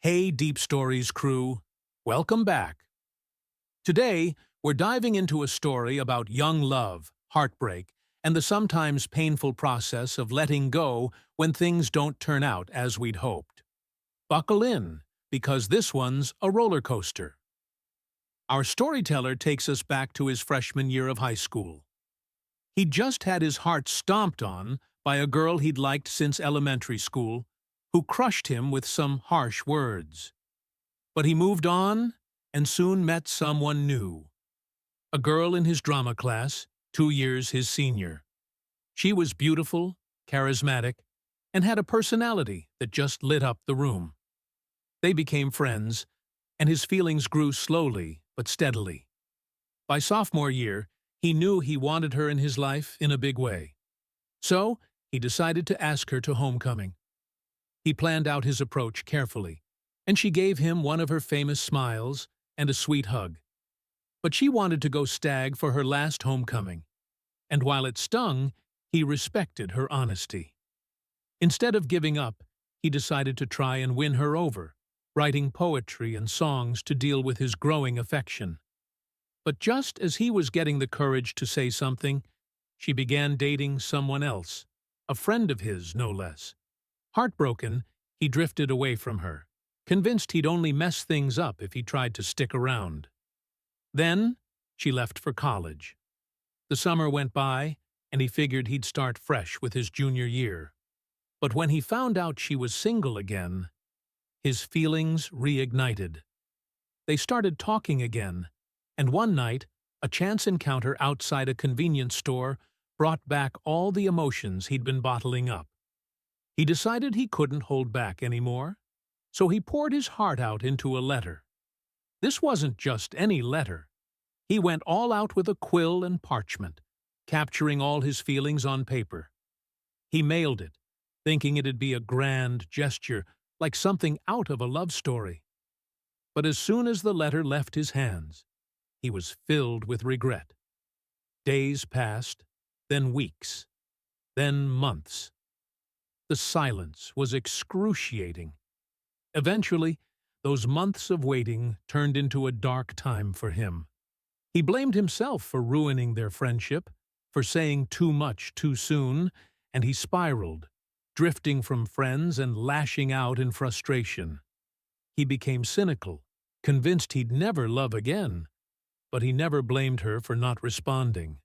Hey, Deep Stories crew. Welcome back. Today, we're diving into a story about young love, heartbreak, and the sometimes painful process of letting go when things don't turn out as we'd hoped. Buckle in, because this one's a roller coaster. Our storyteller takes us back to his freshman year of high school. He'd just had his heart stomped on by a girl he'd liked since elementary school, who crushed him with some harsh words. But he moved on and soon met someone new. A girl in his drama class, 2 years his senior. She was beautiful, charismatic, and had a personality that just lit up the room. They became friends, and his feelings grew slowly but steadily. By sophomore year, he knew he wanted her in his life in a big way. So, he decided to ask her to homecoming. He planned out his approach carefully, and she gave him one of her famous smiles and a sweet hug. But she wanted to go stag for her last homecoming, and while it stung, he respected her honesty. Instead of giving up, he decided to try and win her over, writing poetry and songs to deal with his growing affection. But just as he was getting the courage to say something, she began dating someone else, a friend of his, no less. Heartbroken, he drifted away from her, convinced he'd only mess things up if he tried to stick around. Then, she left for college. The summer went by, and he figured he'd start fresh with his junior year. But when he found out she was single again, his feelings reignited. They started talking again, and one night, a chance encounter outside a convenience store brought back all the emotions he'd been bottling up. He decided he couldn't hold back anymore, so he poured his heart out into a letter. This wasn't just any letter. He went all out with a quill and parchment, capturing all his feelings on paper. He mailed it, thinking it'd be a grand gesture, like something out of a love story. But as soon as the letter left his hands, he was filled with regret. Days passed, then weeks, then months. The silence was excruciating. Eventually, those months of waiting turned into a dark time for him. He blamed himself for ruining their friendship, for saying too much too soon, and he spiraled, drifting from friends and lashing out in frustration. He became cynical, convinced he'd never love again, but he never blamed her for not responding.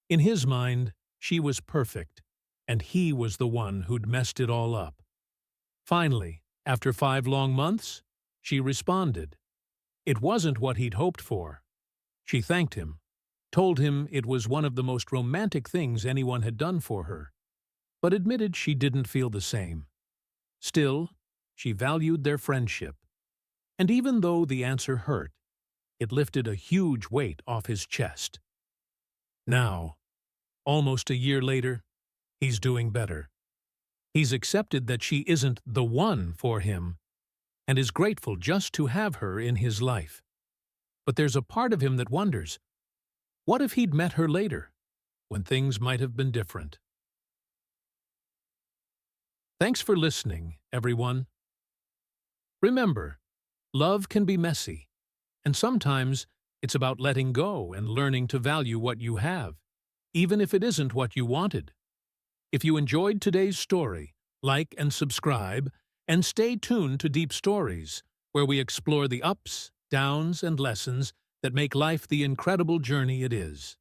In his mind, she was perfect, and he was the one who'd messed it all up. Finally, after 5 long months, she responded. It wasn't what he'd hoped for. She thanked him, told him it was one of the most romantic things anyone had done for her, but admitted she didn't feel the same. Still, she valued their friendship. And even though the answer hurt, it lifted a huge weight off his chest. Now, almost a year later, he's doing better. He's accepted that she isn't the one for him, and is grateful just to have her in his life. But there's a part of him that wonders, what if he'd met her later, when things might have been different? Thanks for listening, everyone. Remember, love can be messy, and sometimes it's about letting go and learning to value what you have, even if it isn't what you wanted. If you enjoyed today's story, like and subscribe, and stay tuned to Deep Stories, where we explore the ups, downs, and lessons that make life the incredible journey it is.